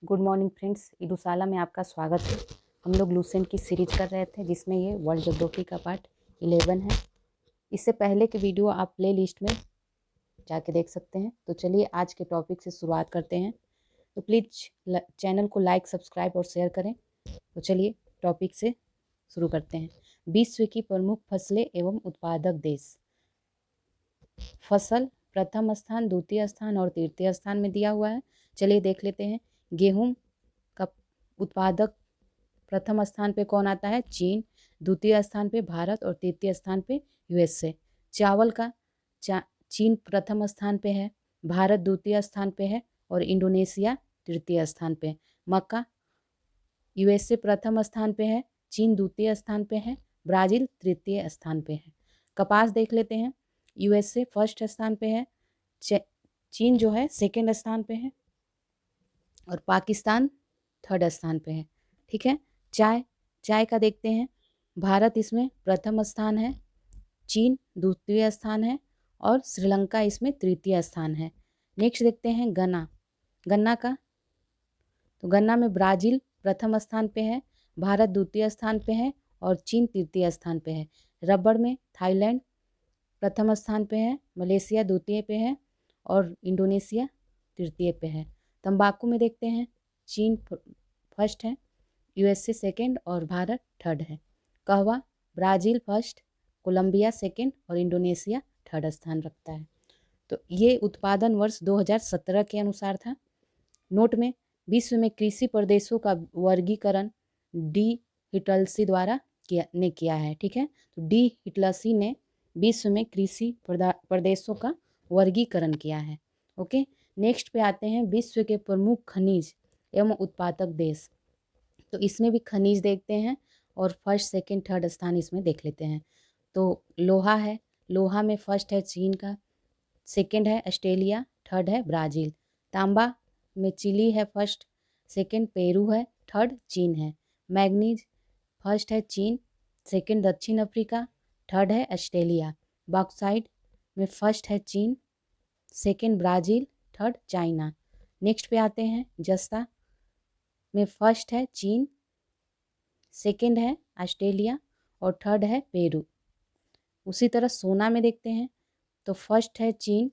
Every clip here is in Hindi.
गुड मॉर्निंग फ्रेंड्स, ईदुशाला में आपका स्वागत है। हम लोग लूसेंट की सीरीज कर रहे थे जिसमें ये वर्ल्ड ज्योग्राफी का पार्ट 11 है। इससे पहले की वीडियो आप प्ले लिस्ट में जाके देख सकते हैं। तो चलिए आज के टॉपिक से शुरुआत करते हैं। तो प्लीज़ चैनल को लाइक, सब्सक्राइब और शेयर करें। तो चलिए टॉपिक से शुरू करते हैं। विश्व की प्रमुख फसलें एवं उत्पादक देश। फसल प्रथम स्थान, द्वितीय स्थान और तृतीय स्थान में दिया हुआ है। चलिए देख लेते हैं। गेहूं का उत्पादक प्रथम स्थान पे कौन आता है? चीन। द्वितीय स्थान पे भारत और तृतीय स्थान पे यूएसए। चावल का चीन प्रथम स्थान पे है, भारत द्वितीय स्थान पे है और इंडोनेशिया तृतीय स्थान पे। मक्का यूएसए प्रथम स्थान पे है, चीन द्वितीय स्थान पे है, ब्राज़ील तृतीय स्थान पे है। कपास देख लेते हैं। यूएसए फर्स्ट स्थान पे है, चीन जो है सेकेंड स्थान पे है और पाकिस्तान थर्ड स्थान पे है। ठीक है। चाय का देखते हैं। भारत इसमें प्रथम स्थान है, चीन द्वितीय स्थान है और श्रीलंका इसमें तृतीय स्थान है। नेक्स्ट देखते हैं गन्ना का। तो गन्ना में ब्राज़ील प्रथम स्थान पे है, भारत द्वितीय स्थान पे है और चीन तृतीय स्थान पे है। रबड़ में थाईलैंड प्रथम स्थान पे है, मलेशिया द्वितीय पे है और इंडोनेशिया तृतीय पे है। तंबाकू में देखते हैं, चीन फर्स्ट है, यूएसए सेकेंड और भारत थर्ड है। कहवा ब्राज़ील फर्स्ट, कोलंबिया सेकेंड और इंडोनेशिया थर्ड स्थान रखता है। तो ये उत्पादन वर्ष 2017 के अनुसार था। नोट में विश्व में कृषि प्रदेशों का वर्गीकरण डी हिटलसी द्वारा किया है। ठीक है। तो डी हिटलसी ने विश्व में कृषि प्रदेशों का वर्गीकरण किया है। ओके। नेक्स्ट पे आते हैं विश्व के प्रमुख खनिज एवं उत्पादक देश। तो इसमें भी खनिज देखते हैं और फर्स्ट सेकंड थर्ड स्थान इसमें देख लेते हैं। तो लोहा है, लोहा में फर्स्ट है चीन का, सेकंड है ऑस्ट्रेलिया, थर्ड है ब्राज़ील। तांबा में चिली है फर्स्ट, सेकंड पेरू है, थर्ड चीन है। मैग्नीज फर्स्ट है चीन, सेकंड दक्षिण अफ्रीका, थर्ड है ऑस्ट्रेलिया। बॉक्साइट में फर्स्ट है चीन, second Brazil, third China. Next पे आते हैं जस्ता में फर्स्ट है चीन, सेकंड है ऑस्ट्रेलिया और थर्ड है पेरू। उसी तरह सोना में देखते हैं तो फर्स्ट है चीन,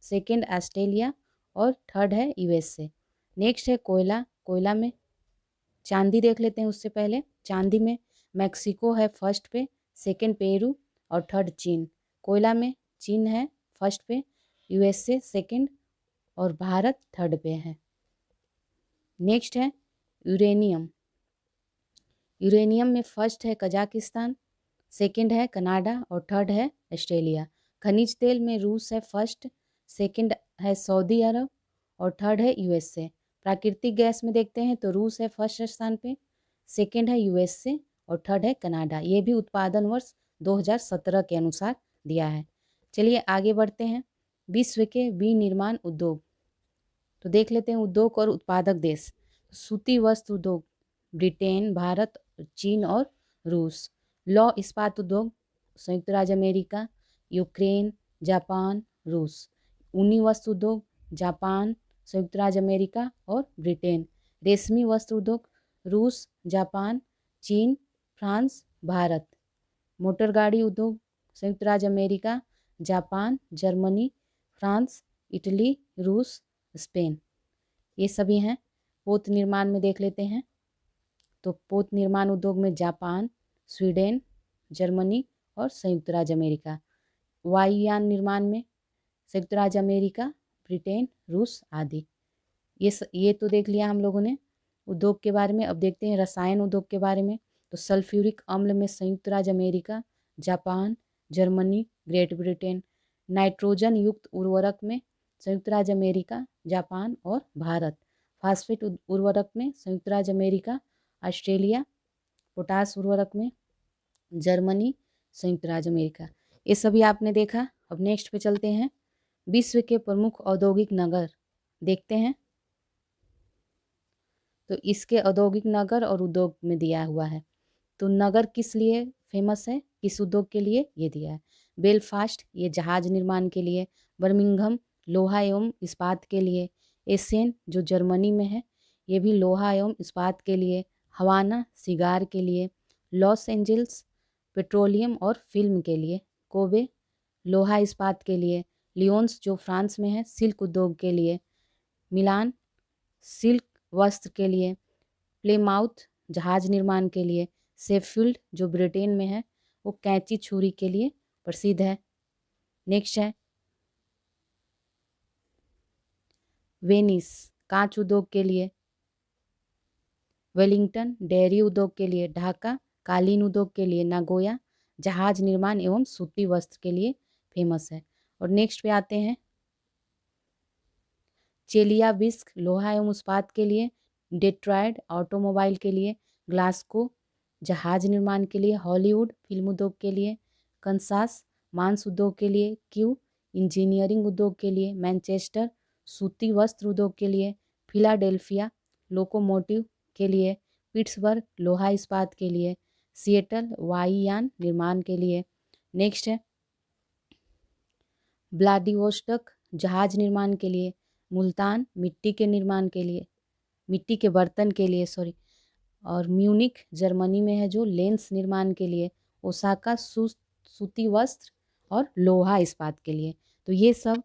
सेकंड ऑस्ट्रेलिया और थर्ड है यूएसए। नेक्स्ट है कोयला में चांदी देख लेते हैं। उससे पहले चांदी में मैक्सिको है फर्स्ट पे, सेकंड पेरू और थर्ड चीन। कोयला में चीन है फर्स्ट पे, यूएसए सेकंड और भारत थर्ड पे है। नेक्स्ट है यूरेनियम में फर्स्ट है कजाकिस्तान, सेकंड है कनाडा और थर्ड है ऑस्ट्रेलिया। खनिज तेल में रूस है फर्स्ट, सेकंड है सऊदी अरब और थर्ड है यूएसए। प्राकृतिक गैस में देखते हैं तो रूस है फर्स्ट स्थान पे, सेकंड है यूएसए और थर्ड है कनाडा। ये भी उत्पादन वर्ष 2017 के अनुसार दिया है। चलिए आगे बढ़ते हैं। विश्व के विनिर्माण उद्योग। तो देख लेते हैं उद्योग और उत्पादक देश। सूती वस्त्र उद्योग ब्रिटेन, भारत, चीन और रूस। लौह इस्पात उद्योग संयुक्त राज्य अमेरिका, यूक्रेन, जापान, रूस। ऊनी वस्त्र उद्योग जापान, संयुक्त राज्य अमेरिका और ब्रिटेन। रेशमी वस्त्र उद्योग रूस, जापान, चीन, फ्रांस, भारत। मोटर गाड़ी उद्योग संयुक्त राज्य America, Japan, Germany, France, Italy, रूस, स्पेन। ये सभी हैं। पोत निर्माण में देख लेते हैं तो पोत निर्माण उद्योग में जापान, स्वीडन, जर्मनी और संयुक्त राज्य अमेरिका। वायुयान निर्माण में संयुक्त राज्य अमेरिका, ब्रिटेन, रूस आदि। ये तो देख लिया हम लोगों ने उद्योग के बारे में। अब देखते हैं रसायन उद्योग के बारे में। तो सल्फ्यूरिक अम्ल में संयुक्त राज्य America, Japan, Germany, great Britain. Nitrogen युक्त उर्वरक में संयुक्त राज्य अमेरिका, जापान और भारत। फास्फेट उर्वरक में संयुक्त राज्य अमेरिका, ऑस्ट्रेलिया। पोटास उर्वरक में जर्मनी, संयुक्त राज्य अमेरिका। ये सभी आपने देखा। अब नेक्स्ट पे चलते हैं। विश्व के प्रमुख औद्योगिक नगर देखते हैं। तो इसके औद्योगिक नगर और उद्योग में दिया हुआ है। तो नगर किस लिए फेमस है, किस उद्योग के लिए, ये दिया है। बेलफास्ट ये जहाज निर्माण के लिए, बर्मिंघम लोहा एवं इस्पात के लिए, एसेन जो जर्मनी में है, ये भी लोहा एवं इस्पात के लिए, हवाना सिगार के लिए, लॉस एंजल्स पेट्रोलियम और फिल्म के लिए, कोबे लोहा इस्पात के लिए, लियोन्स जो फ्रांस में है सिल्क उद्योग के लिए, मिलान सिल्क वस्त्र के लिए, प्लेमाउथ जहाज निर्माण के लिए, शेफील्ड जो ब्रिटेन में है वो कैंची छुरी के लिए प्रसिद्ध है। नेक्स्ट है वेनिस कांच उद्योग के लिए, वेलिंगटन डेयरी उद्योग के लिए, ढाका कालीन उद्योग के लिए, नागोया जहाज निर्माण एवं सूती वस्त्र के लिए फेमस है। और नेक्स्ट पे आते हैं चेलियाबिस्क लोहा एवं इस्पात के लिए, डेट्रॉयट ऑटोमोबाइल के लिए, ग्लासगो जहाज निर्माण के लिए, हॉलीवुड फिल्म उद्योग के लिए, कंसास मांस उद्योग के लिए, क्यू इंजीनियरिंग उद्योग के लिए, मैनचेस्टर सूती वस्त्र उद्योग के लिए, फिलाडेल्फिया लोकोमोटिव के लिए, पिट्सबर्ग लोहा इस्पात के लिए, सिएटल वायुयान निर्माण के लिए। नेक्स्ट है व्लादिवोस्टोक जहाज निर्माण के लिए, मुल्तान मिट्टी के निर्माण के लिए, मिट्टी के बर्तन के लिए सॉरी, और म्यूनिक जर्मनी में है जो लेंस निर्माण के लिए, ओसाका सूती वस्त्र और लोहा इस्पात के लिए। तो ये सब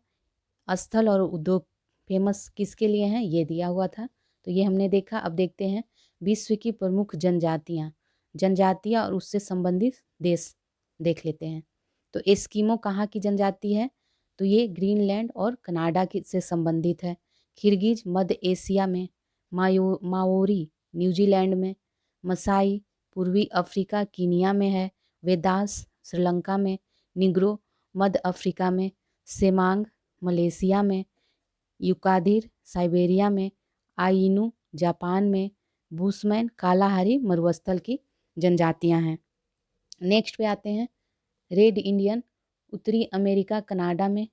स्थल और उद्योग फेमस किसके लिए हैं ये दिया हुआ था, तो ये हमने देखा। अब देखते हैं विश्व की प्रमुख जनजातियाँ और उससे संबंधित देश देख लेते हैं। तो एस्किमो कहाँ की जनजाति है, तो ये ग्रीनलैंड और कनाडा से संबंधित है। किर्गिज मध्य एशिया में, माओरी न्यूजीलैंड में, मसाई पूर्वी अफ्रीका कीनिया में है, वेदास श्रीलंका में, निग्रो मध्य अफ्रीका में, सेमांग मलेशिया में, युकादिर साइबेरिया में, आइनू जापान में, बुशमैन कालाहारी मरुस्थल की जनजातियां हैं। नेक्स्ट पे आते हैं रेड इंडियन उत्तरी अमेरिका कनाडा में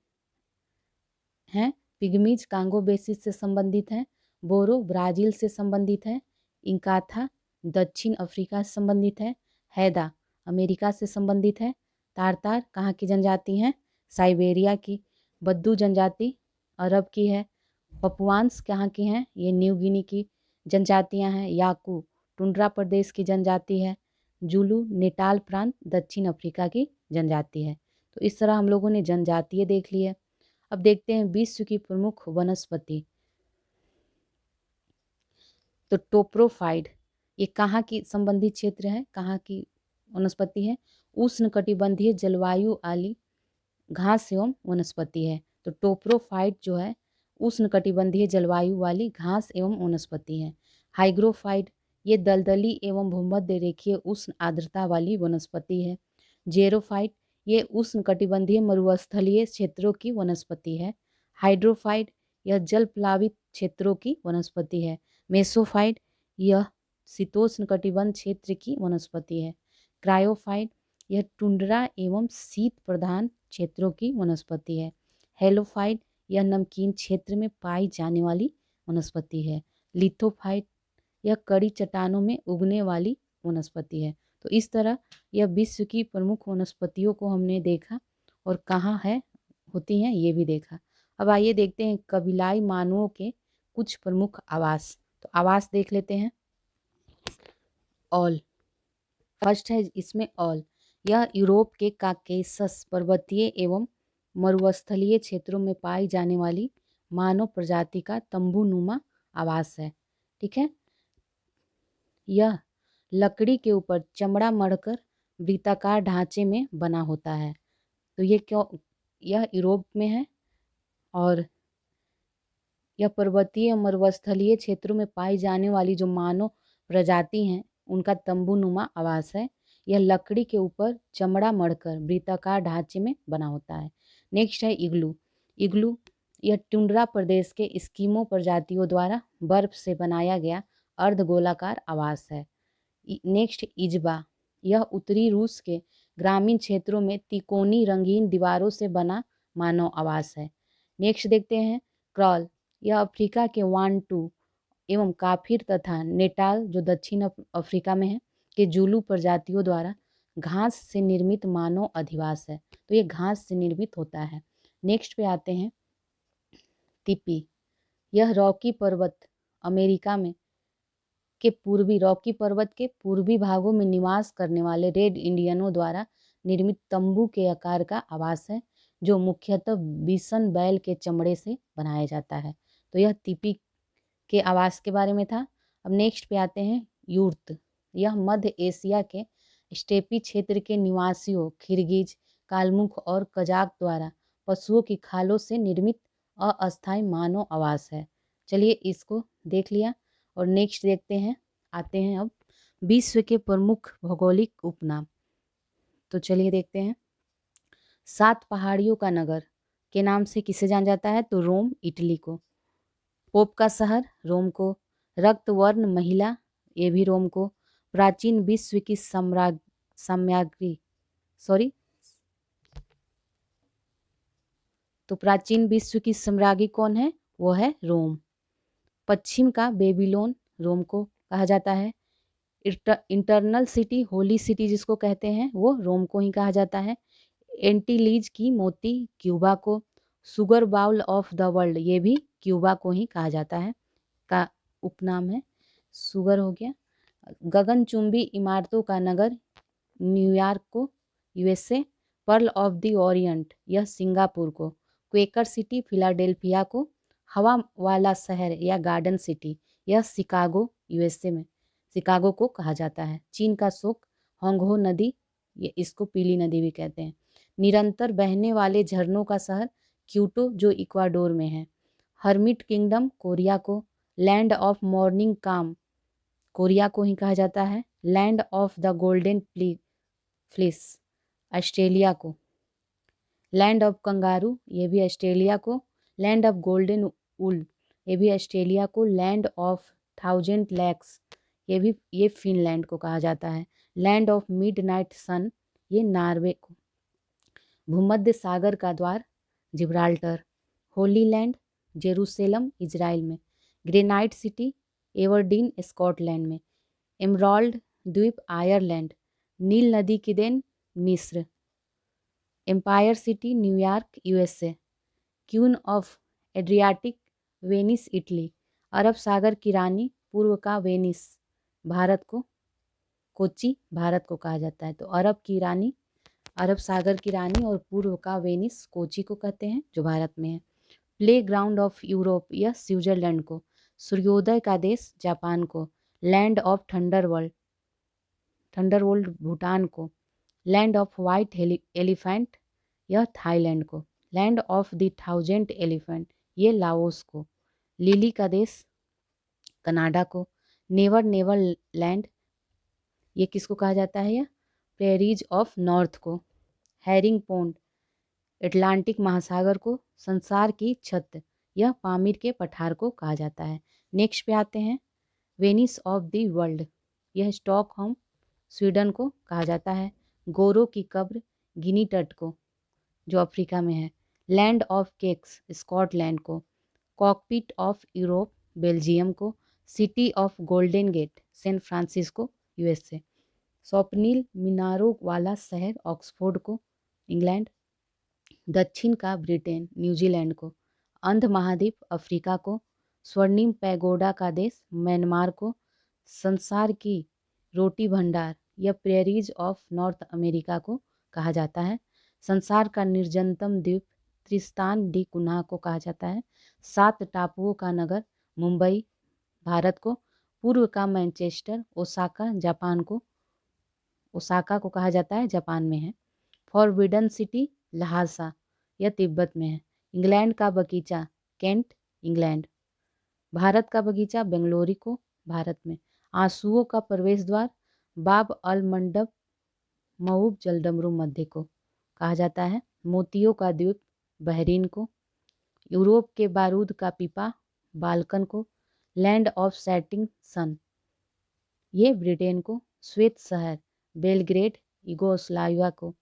हैं, पिग्मीज कांगो बेसिस से संबंधित हैं, बोरो ब्राज़ील से संबंधित है, इंकाथा दक्षिण अफ्रीका से संबंधित है, हैदा अमेरिका से संबंधित है, तारतार कहाँ की जनजाति हैं, साइबेरिया की, बद्दू जनजाति अरब की है, पपुआन्स कहाँ की हैं, ये न्यू गिनी की जनजातियां हैं, याकू टुंड्रा प्रदेश की जनजाति है, जुलू नेटाल प्रांत दक्षिण अफ्रीका की जनजाति है। तो इस तरह हम लोगों ने जनजातीय देख ली है। अब देखते हैं विश्व की प्रमुख वनस्पति। तो टोप्रोफाइड ये कहाँ की संबंधित क्षेत्र है, कहाँ की वनस्पति है, उष्णकटिबंधीय जलवायु वाली घास एवं वनस्पति है। तो टोप्रोफाइट जो है उष्णकटिबंधीय जलवायु वाली घास एवं वनस्पति है। हाइग्रोफाइट ये दलदली एवं भूमध्य रेखीय उष्ण आर्द्रता वाली वनस्पति है। जेरोफाइट ये उष्णकटिबंधीय मरुस्थलीय क्षेत्रों की वनस्पति है। हाइड्रोफाइट यह जल प्लावित क्षेत्रों की वनस्पति है। मेसोफाइट यह शीतोष्णकटिबंध क्षेत्र की वनस्पति है। क्रायोफाइट यह टुंड्रा एवं शीत प्रधान क्षेत्रों की वनस्पति है। हेलोफाइट यह नमकीन क्षेत्र में पाई जाने वाली वनस्पति है। लिथोफाइट यह कड़ी चट्टानों में उगने वाली वनस्पति है। तो इस तरह यह विश्व की प्रमुख वनस्पतियों को हमने देखा और कहाँ है होती हैं ये भी देखा। अब आइए देखते हैं कबीलाई मानवों के कुछ प्रमुख आवास। तो आवास देख लेते हैं। ऑल फर्स्ट है इसमें ऑल, यह यूरोप के काकेसस पर्वतीय एवं मरुस्थलीय क्षेत्रों में पाई जाने वाली मानव प्रजाति का तंबूनुमा आवास है। ठीक है, यह लकड़ी के ऊपर चमड़ा मढ़कर वृत्ताकार ढांचे में बना होता है। तो ये क्यों, यह यूरोप में है और यह पर्वतीय मरुस्थलीय क्षेत्रों में पाई जाने वाली जो मानव प्रजाति हैं उनका तंबूनुमा आवास है। यह लकड़ी के ऊपर चमड़ा मढ़कर वृत्ताकार ढांचे में बना होता है। नेक्स्ट है इग्लू। इग्लू यह टुंड्रा प्रदेश के एस्किमो प्रजातियों द्वारा बर्फ से बनाया गया अर्धगोलाकार आवास है। नेक्स्ट इजबा, यह उत्तरी रूस के ग्रामीण क्षेत्रों में तिकोनी रंगीन दीवारों से बना मानव आवास है। नेक्स्ट देखते हैं क्रॉल, यह अफ्रीका के वांटू एवं काफिर तथा नेटाल जो दक्षिण अफ्रीका में है के जूलू प्रजातियों द्वारा घास से निर्मित मानव अधिवास है। तो ये घास से निर्मित होता है। नेक्स्ट पे आते हैं तिपी, यह रॉकी पर्वत अमेरिका में के पूर्वी रॉकी पर्वत के पूर्वी भागों में निवास करने वाले रेड इंडियनों द्वारा निर्मित तंबू के आकार का आवास है, जो मुख्यतः बिसन बैल के चमड़े से बनाया जाता है। तो यह तिपी के आवास के बारे में था। अब नेक्स्ट पे आते हैं यूर्त। यह मध्य एशिया के स्टेपी क्षेत्र के निवासियों किर्गिज, कालमुख और कजाक द्वारा पशुओं की खालों से निर्मित अस्थायी मानव आवास है। चलिए इसको देख लिया और नेक्स्ट देखते हैं। आते हैं अब विश्व के प्रमुख भौगोलिक उपनाम। तो चलिए देखते हैं। 7 पहाड़ियों का नगर के नाम से किसे जाना जाता है? तो रोम इटली को। पोप का शहर रोम को। रक्तवर्ण महिला, ये भी रोम को। प्राचीन विश्व की साम्राज्ञी तो प्राचीन विश्व की साम्राज्ञी कौन है? वो है रोम। पश्चिम का बेबीलोन रोम को कहा जाता है। इंटरनल सिटी, होली सिटी जिसको कहते हैं, वो रोम को ही कहा जाता है। एंटीलीज की मोती क्यूबा को। Sugar bowl of the world, ये भी क्यूबा को ही कहा जाता है, का उपनाम है। सुगर हो गया। गगनचुंबी इमारतों का नगर न्यूयॉर्क को, USA. Pearl of the Orient, यह सिंगापुर को। क्वेकर सिटी फिलाडेल्फिया को। हवा वाला शहर या गार्डन सिटी, यह शिकागो यूएसए में, शिकागो को कहा जाता है। चीन का शोक होंगहो नदी, ये इसको पीली नदी भी कहते हैं। निरंतर बहने वाले झरनों का शहर क्यूटो, जो इक्वाडोर में है। हर्मिट किंगडम कोरिया को। लैंड ऑफ मॉर्निंग काम, कोरिया को ही कहा जाता है। Land of the golden fleece, Australia को। लैंड ऑफ कंगारू, ये भी ऑस्ट्रेलिया को। लैंड ऑफ गोल्डन वुल, ये भी ऑस्ट्रेलिया को। लैंड ऑफ 1000 लेक्स, ये फिनलैंड को कहा जाता है। लैंड ऑफ मिडनाइट सन, ये नॉर्वे को। भूमध्य सागर का द्वार Gibraltar. Holy land Jerusalem Israel में। ग्रेनाइट सिटी एवरडीन स्कॉटलैंड में। एमराल्ड द्वीप आयरलैंड। नील नदी की देन मिस्र। Empire city New York USA. Queen of Adriatic Venice Italy. अरब सागर की रानी पूर्व का वेनिस भारत को, कोची भारत को कहा जाता है। तो अरब सागर की रानी और पूर्व का वेनिस कोची को कहते हैं, जो भारत में है। प्ले ग्राउंड ऑफ यूरोप, यह स्विट्जरलैंड को। सूर्योदय का देश जापान को। लैंड ऑफ थंडरवोल्ड भूटान को। लैंड ऑफ वाइट एलिफेंट, यह थाईलैंड को। लैंड ऑफ द 1000 एलिफेंट, ये लाओस को। लिली का देश कनाडा को। नेवर नेवर लैंड, ये किसको कहा जाता है? यह प्रेरीज ऑफ नॉर्थ को। हैरिंग पॉन्ड अटलांटिक महासागर को। संसार की छत, यह पामीर के पठार को कहा जाता है। नेक्स्ट पे आते हैं। वेनिस ऑफ द वर्ल्ड, यह स्टॉकहोम स्वीडन को कहा जाता है। गोरो की कब्र गिनी तट को, जो अफ्रीका में है। लैंड ऑफ केक्स स्कॉटलैंड को। कॉकपिट ऑफ यूरोप बेल्जियम को। City of golden gate San Francisco USA. स्वप्निल मीनारों वाला शहर ऑक्सफोर्ड को, इंग्लैंड। दक्षिण का ब्रिटेन न्यूजीलैंड को। अंध महाद्वीप अफ्रीका को। स्वर्णिम पैगोडा का देश म्यांमार को। संसार की रोटी भंडार, यह प्रेरीज ऑफ नॉर्थ अमेरिका को कहा जाता है। संसार का निर्जनतम द्वीप त्रिस्तान डी कुन्हा को कहा जाता है। 7 टापुओं का नगर मुंबई भारत को। पूर्व का मैनचेस्टर ओसाका को कहा जाता है, जापान में है। फॉरबिडन सिटी लहासा, यह तिब्बत में है। इंग्लैंड का बगीचा केंट इंग्लैंड। भारत का बगीचा बेंगलोरी को, भारत में। आंसुओं का प्रवेश द्वार बाब अल मंडप मऊब जलडमरू मध्य को कहा जाता है। मोतियों का द्वीप बहरीन को। यूरोप के बारूद का पीपा बाल्कन को। लैंड ऑफ सेटिंग सन, ये ब्रिटेन को। श्वेत शहर बेलग्रेड यूगोस्लाविया को।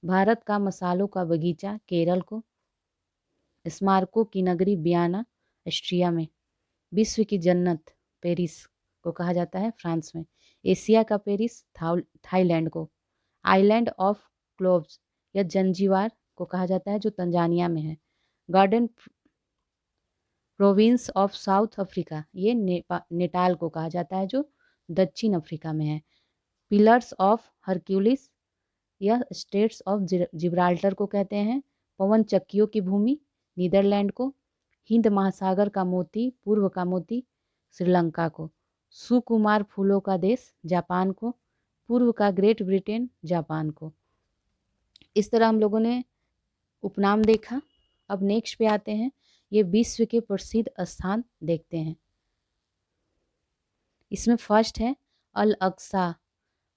भारत का मसालों का बगीचा केरल को। स्मारकों की नगरी वियना ऑस्ट्रिया में। विश्व की जन्नत पेरिस को कहा जाता है, फ्रांस में। एशिया का पेरिस थाईलैंड को। आइलैंड ऑफ क्लोव्स, यह जंजीबार को कहा जाता है, जो तंजानिया में है। Garden province of south Africa, ये नेटाल को कहा जाता है जो दक्षिण अफ्रीका में है। पिलर्स ऑफ हरक्यूलिस, यह स्टेट्स ऑफ जिब्राल्टर को कहते हैं। पवन चक्कियों की भूमि, नीदरलैंड को। हिंद महासागर का मोती, पूर्व का मोती, श्रीलंका को। सुकुमार फूलों का देश, जापान को। पूर्व का ग्रेट ब्रिटेन, जापान को। इस तरह हम लोगों ने उपनाम देखा। अब नेक्स्ट पे आते हैं, ये विश्व के प्रसिद्ध स्थान देखते हैं। इसमें फर्स्ट है अल अक्सा,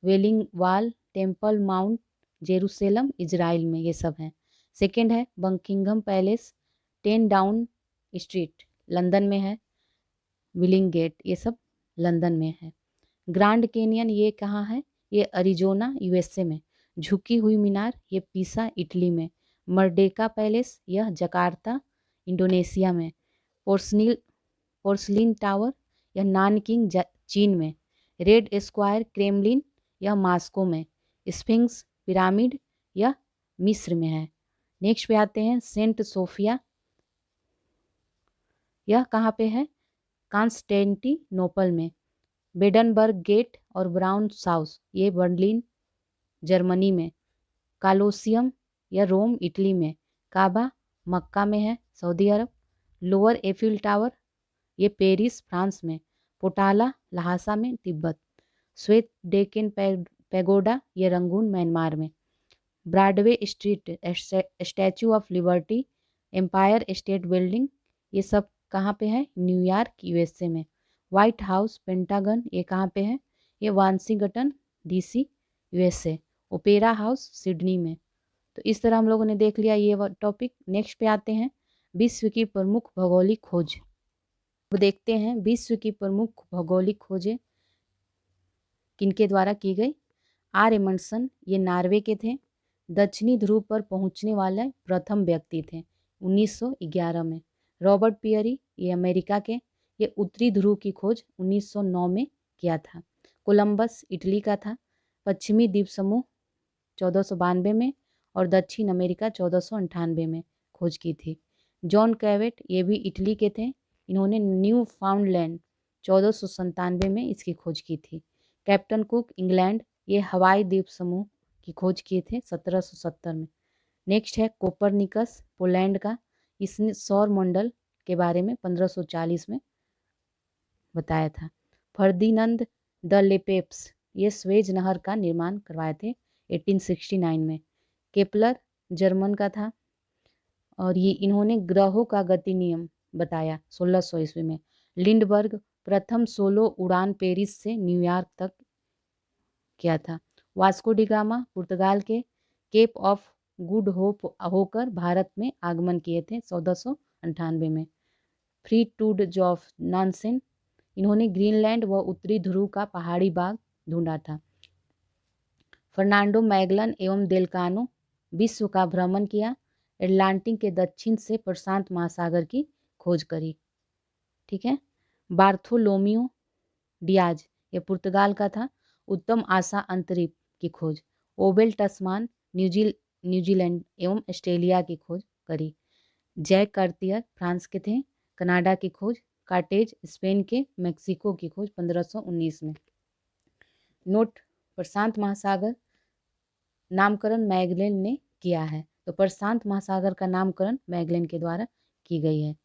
वेलिंग वाल, टेम्पल माउंट, जेरूसलम, इजराइल में, ये सब हैं। सेकंड है Buckingham palace, 10 down street, London में है। विलिंग गेट, ये सब लंदन में है। ग्रांड कैनियन, ये कहाँ है? ये अरिजोना, यूएसए में। झुकी हुई मीनार, ये पीसा, इटली में। मर्डेका पैलेस, यह जकार्ता, इंडोनेशिया में। पोर्सलिन टावर, यह नानकिंग, चीन में। रेड स्क्वायर, क्रेमलिन, यह मास्को में। स्फिंक्स पिरामिड, यह मिस्र में है। नेक्स्ट पे आते हैं सेंट सोफिया, यह कहाँ पे है? कॉन्स्टेंटिनोपल में। बेडनबर्ग गेट और ब्राउन साउस, ये बर्लिन, जर्मनी में। कालोसियम, यह रोम, इटली में। काबा, मक्का में है, Saudi Arab. Louvre Eiffel Tower, ये पेरिस, फ्रांस में। पोटाला, लहासा में, तिब्बत। श्वेत डेकन पैगोडा, ये रंगून, म्यांमार में। Broadway Street, Statue of Liberty, Empire State Building, ये सब कहाँ पे है? न्यूयॉर्क, यूएसए में। व्हाइट हाउस, पेंटागन, ये कहाँ पे है? ये Washington DC, USA. Opera House, Sydney में। तो इस तरह हम लोगों ने देख लिया ये टॉपिक। नेक्स्ट पे आते हैं विश्व की प्रमुख भौगोलिक खोज। अब देखते हैं विश्व की प्रमुख भौगोलिक खोजें किनके द्वारा की गई। आर एमंडसन, ये नॉर्वे के थे। दक्षिणी ध्रुव पर पहुंचने वाले प्रथम व्यक्ति थे 1911 में। रॉबर्ट पियरी, ये अमेरिका के, ये उत्तरी ध्रुव की खोज 1909 में किया था। कोलंबस इटली का था। पश्चिमी द्वीप समूह 1492 में और दक्षिण अमेरिका 1498 में खोज की थी। जॉन कैवेट, ये भी इटली के थे। इन्होंने न्यू फाउंडलैंड 1497 में इसकी खोज की थी। कैप्टन कुक, इंग्लैंड, ये हवाई द्वीप समूह की खोज किए थे 1770 में। नेक्स्ट है कोपरनिकस, पोलैंड का, इसने सौर मंडल के बारे में 1540 में बताया था। फर्दिनंद द लेपेप्स, ये स्वेज नहर का निर्माण करवाए थे 1869 में। केपलर जर्मन का था और ये इन्होंने ग्रहों का गति नियम बताया 1600 ईस्वी में। लिंडबर्ग, प्रथम सोलो उड़ान पेरिस से न्यूयॉर्क तक किया था। वास्को डी गामा, पुर्तगाल के, केप ऑफ गुड होप होकर भारत में आगमन किए थे 1498 में। फ्री टूड जॉफ नॉनसेन, इन्होंने ग्रीनलैंड व उत्तरी ध्रुव का पहाड़ी भाग ढूंढा था। फर्नांडो मैगलन एवं देलकानो, विश्व का भ्रमण किया। एटलांटिक के दक्षिण से प्रशांत महासागर की खोज करी। ठीक है। बार्थोलोमियो डियाज, ये पुर्तगाल का था। उत्तम आशा अंतरिक्ष की खोज। ओबेल टस्मान, न्यूजीलैंड एवं ऑस्ट्रेलिया की खोज करी। जैक कार्तियर, फ्रांस के थे। कनाडा की खोज। कार्टेज, स्पेन के, मेक्सिको की खोज 1519 में। नोट, प्रशांत महासागर नामकरण मैगलेन ने किया है। तो प्रशांत महासागर का नामकरण मैगलेन के द्वारा की गई है।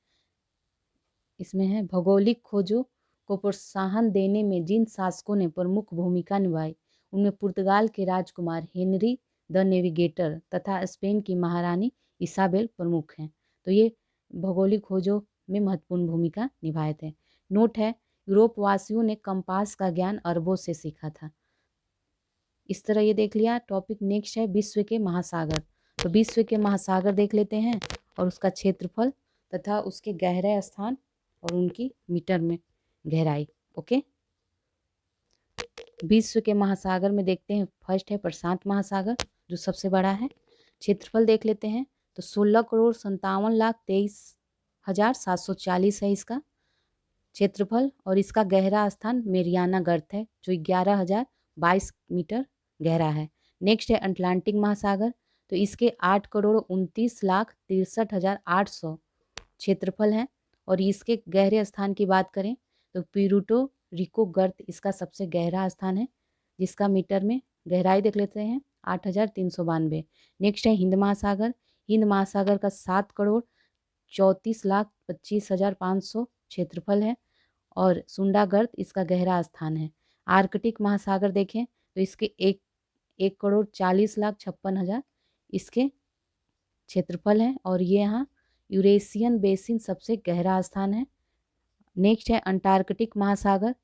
इसमें है भौगोलिक खोजों को प्रोत्साहन देने में जिन शासकों ने प्रमुख भूमिका निभाई उनमें पुर्तगाल के राजकुमार हेनरी द नेविगेटर तथा स्पेन की महारानी इसाबेल प्रमुख हैं। तो ये भौगोलिक खोजों में महत्वपूर्ण भूमिका निभाए थे। नोट है, यूरोपवासियों ने कंपास का ज्ञान अरबों से सीखा था। इस तरह ये देख लिया। टॉपिक नेक्स्ट है विश्व के महासागर। तो विश्व के महासागर देख लेते हैं और उसका क्षेत्रफल तथा उसके गहरे स्थान और उनकी मीटर में गहराई। ओके, विश्व के महासागर में देखते हैं। फर्स्ट है प्रशांत महासागर जो सबसे बड़ा है। क्षेत्रफल देख लेते हैं तो 16,57,23,740 है इसका क्षेत्रफल। और इसका गहरा स्थान मेरियाना गर्त है जो 11,022 मीटर गहरा है। नेक्स्ट है अटलांटिक महासागर। तो इसके 8,29,63,800 क्षेत्रफल है और इसके गहरे स्थान की बात करें तो प्यूर्टो रिको गर्त इसका सबसे गहरा स्थान है, जिसका मीटर में गहराई देख लेते हैं 8,392। नेक्स्ट है हिंद महासागर। हिंद महासागर का 7,34,25,500 क्षेत्रफल है और सुंडागर्त इसका गहरा स्थान है। आर्कटिक महासागर देखें तो इसके 1,40,56,000 इसके क्षेत्रफल है और ये यहाँ यूरेशियन बेसिन सबसे गहरा स्थान है। नेक्स्ट है अंटार्कटिक महासागर,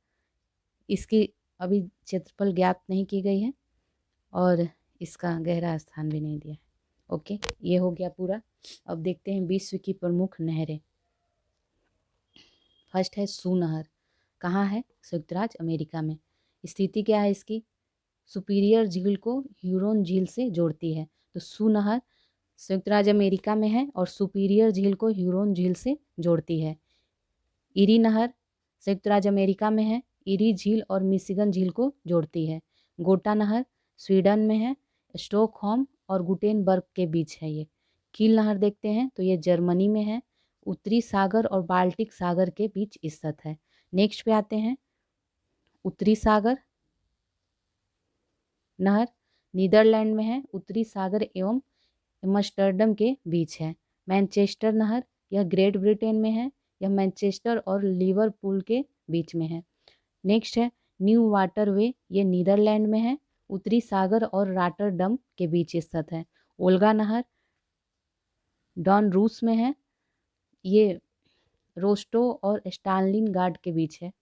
इसकी अभी क्षेत्रफल ज्ञात नहीं की गई है और इसका गहरा स्थान भी नहीं दिया है। ओके, ये हो गया पूरा। अब देखते हैं विश्व की प्रमुख नहरें। फर्स्ट है सू नहर, कहाँ है? संयुक्त राज्य अमेरिका में। स्थिति क्या है इसकी? सुपीरियर झील को ह्यूरोन झील से जोड़ती है। तो सू नहर संयुक्त राज्य अमेरिका में है और सुपीरियर झील को ह्यूरोन झील से जोड़ती है। इरी नहर संयुक्त राज्य अमेरिका में है, इरी झील और मिशिगन झील को जोड़ती है। गोटा नहर स्वीडन में है, स्टॉकहोम और गुटेनबर्ग के बीच है ये। कील नहर देखते हैं तो ये जर्मनी में है, उत्तरी सागर और बाल्टिक सागर के बीच स्थित है। नेक्स्ट पे आते हैं उत्तरी सागर नहर नीदरलैंड में है, उत्तरी सागर एवं एम्स्टर्डम के बीच है। मैनचेस्टर नहर यह ग्रेट ब्रिटेन में है, यह मैनचेस्टर और लिवरपूल के बीच में है। नेक्स्ट है न्यू वाटर वे, ये नीदरलैंड में है, उत्तरी सागर और रॉटरडम के बीच स्थित है। ओल्गा नहर डॉन रूस में है, ये रोस्टो और स्टालिनगार्ड के बीच है।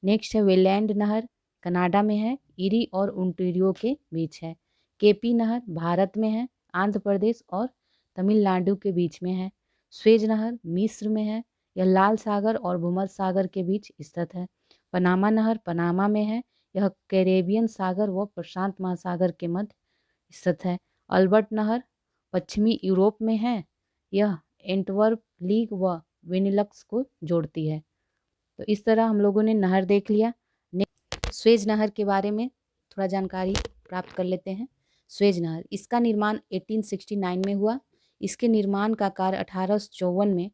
नेक्स्ट है वेलैंड नहर कनाडा में है, इरी और ओंटारियो के बीच है। केपी नहर भारत में है, आंध्र प्रदेश और तमिलनाडु के बीच में है। स्वेज नहर मिस्र में है, यह लाल सागर और भूमध्य सागर के बीच स्थित है। पनामा नहर पनामा में है, यह कैरेबियन सागर व प्रशांत महासागर के मध्य स्थित है। अल्बर्ट नहर पश्चिमी यूरोप में है, यह एंटवर्प लीग व वेनिलक्स को जोड़ती है। तो इस तरह हम लोगों ने नहर देख लिया। स्वेज नहर के बारे में थोड़ा जानकारी प्राप्त कर लेते हैं। स्वेज नहर इसका निर्माण 1869 में हुआ। इसके निर्माण का कार्य 1854 में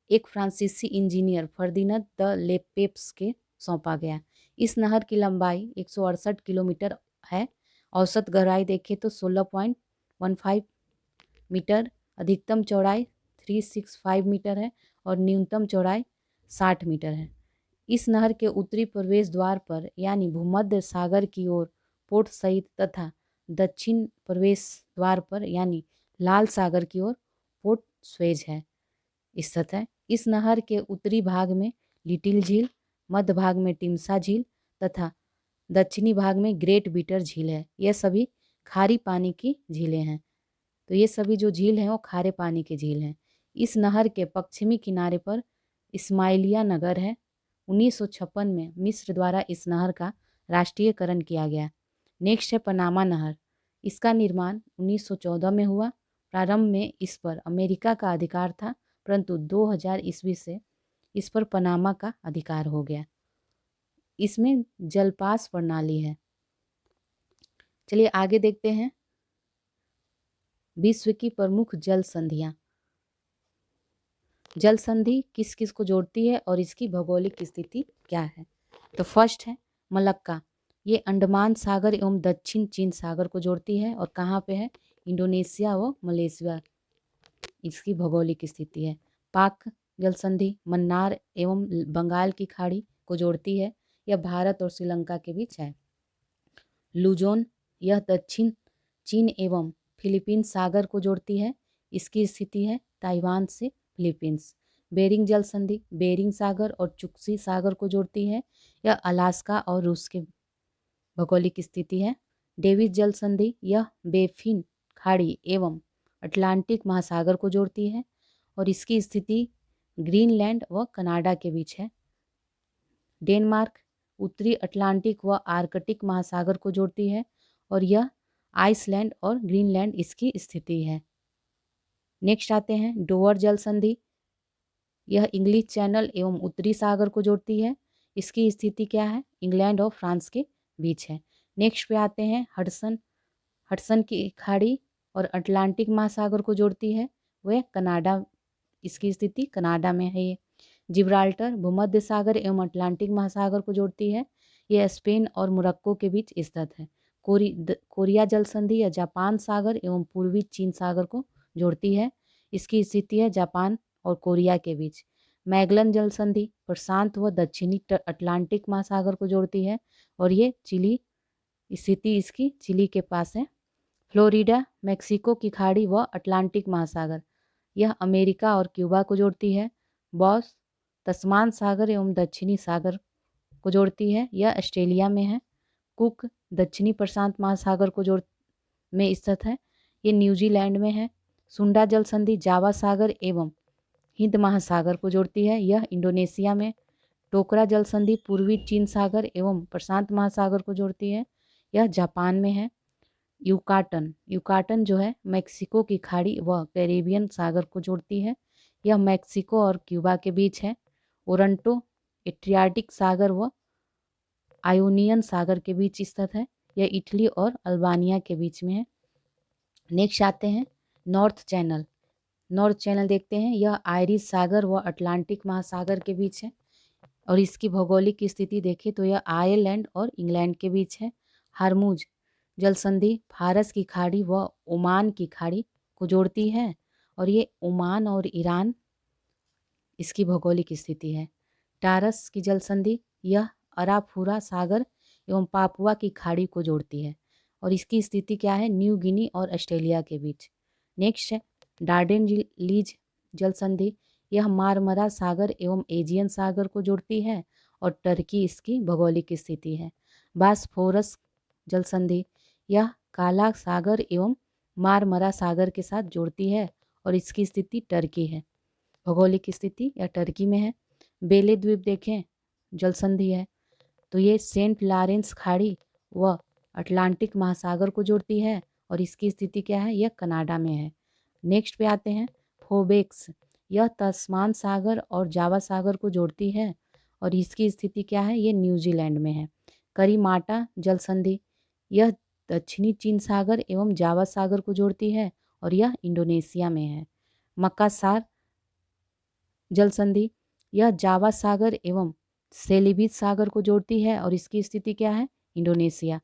एक फ्रांसीसी इंजीनियर फर्दिनंद द लेपेप्स के सौंपा गया। इस नहर की लंबाई 168 किलोमीटर है। औसत गहराई देखें तो 16.15 मीटर, अधिकतम चौड़ाई 365 मीटर है और न्यूनतम चौड़ाई 60 मीटर है। इस नहर के उत्तरी प्रवेश द्वार पर यानी भूमध्य सागर की ओर पोर्ट सहित तथा दक्षिण प्रवेश द्वार पर यानी लाल सागर की ओर पोर्ट स्वेज है स्थित है। इस नहर के उत्तरी भाग में लिटिल झील, मध्य भाग में टिमसा झील तथा दक्षिणी भाग में ग्रेट बीटर झील है। यह सभी खारी पानी की झीलें हैं। तो ये सभी जो झील हैं वो खारे पानी की झील हैं। इस नहर के पश्चिमी किनारे पर इस्माइलिया नगर है। 1956 में मिस्र द्वारा इस नहर का राष्ट्रीयकरण किया गया। नेक्स्ट है पनामा नहर, इसका निर्माण 1914 में हुआ। प्रारंभ में इस पर अमेरिका का अधिकार था, परंतु 2000 ईस्वी से इस पर पनामा का अधिकार हो गया। इसमें जलपास प्रणाली है। चलिए आगे देखते हैं विश्व की प्रमुख जल संधियाँ। जल संधि किस किस को जोड़ती है और इसकी भौगोलिक स्थिति क्या है? तो फर्स्ट है मलक्का, ये अंडमान सागर एवं दक्षिण चीन सागर को जोड़ती है और कहाँ पे है? इंडोनेशिया व मलेशिया इसकी भौगोलिक स्थिति है। पाक जल संधि मन्नार एवं बंगाल की खाड़ी को जोड़ती है, यह भारत और श्रीलंका के बीच है। लुजोन, यह दक्षिण चीन एवं फिलीपींस सागर को जोड़ती है, इसकी स्थिति है ताइवान से फिलीपींस। बेरिंग जल संधि बेरिंग सागर और चुक्सी सागर को जोड़ती है, यह अलास्का और रूस के भौगोलिक स्थिति है। डेविस जल संधि यह बेफिन खाड़ी एवं अटलांटिक महासागर को जोड़ती है और इसकी स्थिति ग्रीनलैंड व कनाडा के बीच है। डेनमार्क उत्तरी अटलांटिक व आर्कटिक महासागर को जोड़ती है और यह आइसलैंड और ग्रीनलैंड इसकी स्थिति है। नेक्स्ट आते हैं डोवर जल संधि, यह इंग्लिश चैनल एवं उत्तरी सागर को जोड़ती है, इसकी स्थिति क्या है? इंग्लैंड और फ्रांस के बीच है। नेक्स्ट पे आते हैं हडसन की खाड़ी और अटलांटिक महासागर को जोड़ती है, वह कनाडा, इसकी स्थिति कनाडा में है ये। जिब्राल्टर भूमध्य सागर एवं अटलांटिक महासागर को जोड़ती है। यह स्पेन और मोरक्को के बीच स्थित है। कोरिया जल संधि या जापान सागर एवं पूर्वी चीन सागर को जोड़ती है। इसकी स्थिति है जापान और कोरिया के बीच। मैगलन जल संधि प्रशांत व दक्षिणी अटलांटिक महासागर को जोड़ती है और ये चिली स्थिति इसकी चिली के पास है। फ्लोरिडा मेक्सिको की खाड़ी व अटलांटिक महासागर, यह अमेरिका और क्यूबा को जोड़ती है। बॉस तस्मान सागर एवं दक्षिणी सागर को जोड़ती है, यह ऑस्ट्रेलिया में है। कुक दक्षिणी प्रशांत महासागर को जोड़ में स्थित है, ये न्यूजीलैंड में है। सुंडा जल संधि जावा सागर एवं हिंद महासागर को जोड़ती है, यह इंडोनेशिया में। टोकरा जल संधि पूर्वी चीन सागर एवं प्रशांत महासागर को जोड़ती है, यह जापान में है। युकाटन जो है मेक्सिको की खाड़ी व कैरेबियन सागर को जोड़ती है, यह मेक्सिको और क्यूबा के बीच है। ओरंटो एड्रियाटिक सागर व आयोनियन सागर के बीच स्थित है, यह इटली और अल्बानिया के बीच में है। नेक्स्ट आते हैं नॉर्थ चैनल देखते हैं, यह आयरिश सागर व अटलांटिक महासागर के बीच है और इसकी भौगोलिक स्थिति देखें तो यह आयरलैंड और इंग्लैंड के बीच है। हार्मुज जल संधि फारस की खाड़ी व ओमान की खाड़ी को जोड़ती है और ये ओमान और ईरान इसकी भौगोलिक स्थिति है। टारस की जल संधि यह अराफुरा सागर एवं पापुआ की खाड़ी को जोड़ती है और इसकी स्थिति क्या है, न्यू गिनी और ऑस्ट्रेलिया के बीच। नेक्स्ट है डार्डेन लीज जल संधि, यह मारमरा सागर एवं एजियन सागर को जोड़ती है और टर्की इसकी भौगोलिक स्थिति है। बास्फोरस जल संधि यह काला सागर एवं मारमरा सागर के साथ जोड़ती है और इसकी स्थिति टर्की है, भौगोलिक स्थिति या टर्की में है। बेले द्वीप देखें जल संधि है तो ये सेंट लॉरेंस खाड़ी व अटलांटिक महासागर को जोड़ती है और इसकी स्थिति क्या है, यह कनाडा में है। नेक्स्ट पे आते हैं फोबेक्स, यह तस्मान सागर और जावा सागर को जोड़ती है और इसकी स्थिति क्या है, ये न्यूजीलैंड में है। करीमाटा जल संधि यह दक्षिणी चीन सागर एवं जावा सागर को जोड़ती है और यह इंडोनेशिया में है। मकासार जल संधि यह जावा सागर एवं सेलिबिस सागर को जोड़ती है और इसकी स्थिति क्या है, इंडोनेशिया।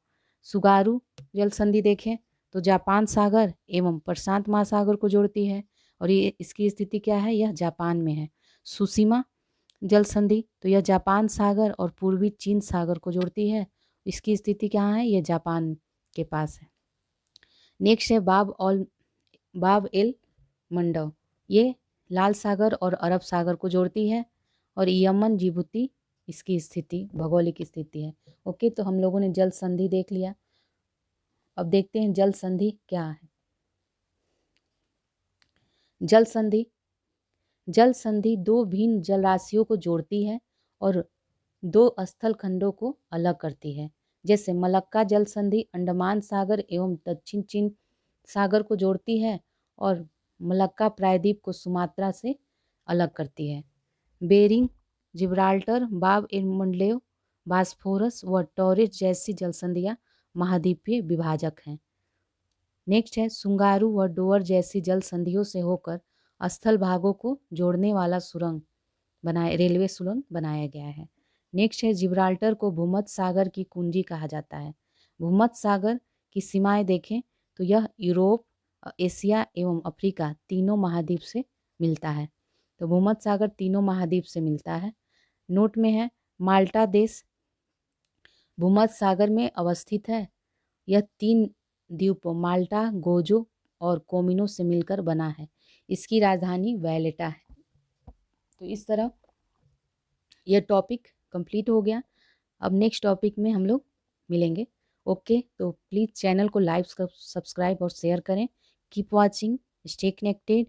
सुगारू जल संधि देखें तो जापान सागर एवं प्रशांत महासागर को जोड़ती है और ये इसकी स्थिति क्या है, यह जापान में है। सुसीमा जल संधि तो यह जापान सागर और पूर्वी चीन सागर को जोड़ती है, इसकी स्थिति क्या है, यह जापान के पास है। नेक्स्ट है बाब एल मंडव, ये लाल सागर और अरब सागर को जोड़ती है और यमन जिबूती इसकी स्थिति भौगोलिक स्थिति है। ओके, तो हम लोगों ने जल संधि देख लिया। अब देखते हैं जल संधि क्या है। जल संधि दो भिन्न जल राशियों को जोड़ती है और दो स्थल खंडों को अलग करती है। जैसे मलक्का जल संधि अंडमान सागर एवं दक्षिण चीन सागर को जोड़ती है और मलक्का प्रायद्वीप को सुमात्रा से अलग करती है। बेरिंग जिब्राल्टर बाब एल मंडव बास्फोरस व टॉरेस जैसी जल संधियाँ महाद्वीपीय विभाजक हैं। नेक्स्ट है सुंगारू व डोअर जैसी जल संधियों से होकर स्थल भागों को जोड़ने वाला रेलवे सुरंग बनाया गया है। नेक्स्ट है जिब्राल्टर को भूमध्य सागर की कुंजी कहा जाता है। भूमध्य सागर की सीमाएं देखें तो यह यूरोप, एशिया एवं अफ्रीका तीनों महाद्वीप से मिलता है। तो भूमध्य सागर तीनों महाद्वीप से मिलता है। नोट में है माल्टा देश भूमध्य सागर में अवस्थित है। यह 3 द्वीपों माल्टा, गोजो और कोमिनो से मिलकर बना है। इसकी राजधानी वैलेटा है। तो इस तरह यह टॉपिक कंप्लीट हो गया। अब नेक्स्ट टॉपिक में हम लोग मिलेंगे। ओके, तो प्लीज़ चैनल को लाइक, सब्सक्राइब और शेयर करें। Keep watching, stay connected.